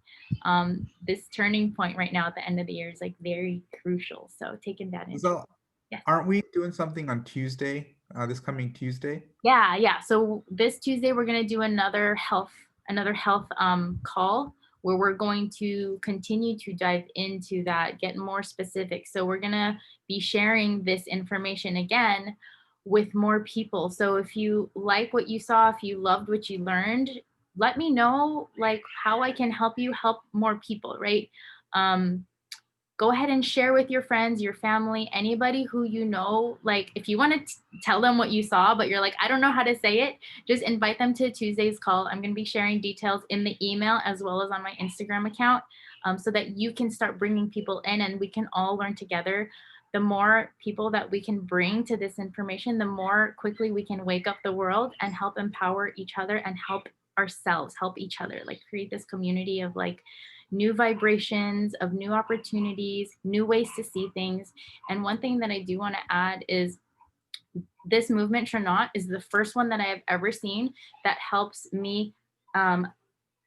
This turning point right now at the end of the year is like very crucial. So take advantage. So, Yes. aren't we doing something on Tuesday, this coming Tuesday? Yeah, yeah. So this Tuesday we're gonna do another health call where we're going to continue to dive into that, get more specific. So we're gonna be sharing this information again with more people. So if you like what you saw, if you loved what you learned, let me know like how I can help you help more people, right? Um, Go ahead and share with your friends, your family, anybody who you know. Like, if you want to tell them what you saw, but you're like, I don't know how to say it, just invite them to Tuesday's call. I'm going to be sharing details in the email as well as on my Instagram account, so that you can start bringing people in and we can all learn together. The more people that we can bring to this information, the more quickly we can wake up the world and help empower each other and help ourselves, help each other, like create this community of like new vibrations, of new opportunities, new ways to see things. And one thing that I do want to add is this movement, Shanaut, is the first one that I have ever seen that helps me um,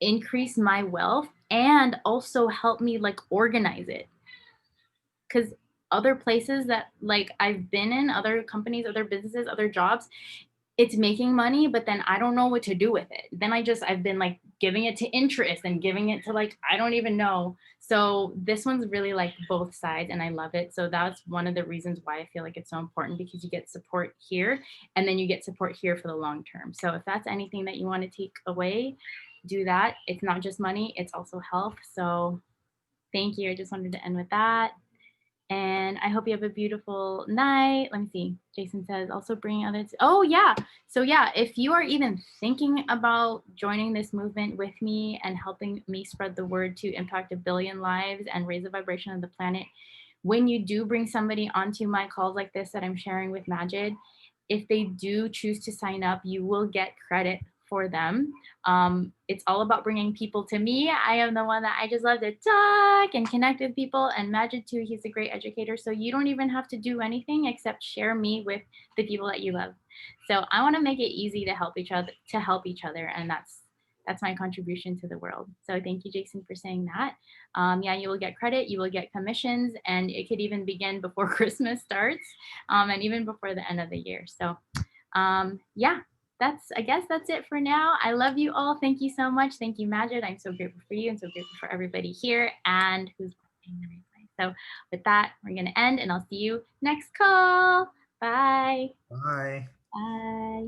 increase my wealth and also help me like organize it. Because other places that like I've been in, other companies, other businesses, other jobs, it's making money, but then I don't know what to do with it. Then I've been like giving it to interest and giving it to like, I don't even know. So this one's really like both sides and I love it. So that's one of the reasons why I feel like it's so important, because you get support here and then you get support here for the long term. So if that's anything that you want to take away, do that. It's not just money, it's also health. So thank you. I just wanted to end with that. And I hope you have a beautiful night. Let me see. Jason says also bring others. Oh, yeah. So, yeah, if you are even thinking about joining this movement with me and helping me spread the word to impact 1 billion lives and raise the vibration of the planet, when you do bring somebody onto my calls like this that I'm sharing with Majid, if they do choose to sign up, you will get credit for them. It's all about bringing people to me. I am the one that I just love to talk and connect with people. And Majid too, he's a great educator. So you don't even have to do anything except share me with the people that you love. So I want to make it easy to help each other, and that's my contribution to the world. So thank you, Jason, for saying that. Yeah, you will get credit, you will get commissions, and it could even begin before Christmas starts, and even before the end of the year. So yeah, I guess that's it for now. I love you all. Thank you so much. Thank you, Majid. I'm so grateful for you and so grateful for everybody here and who's watching the replay. So with that, we're gonna end and I'll see you next call. Bye. Bye. Bye.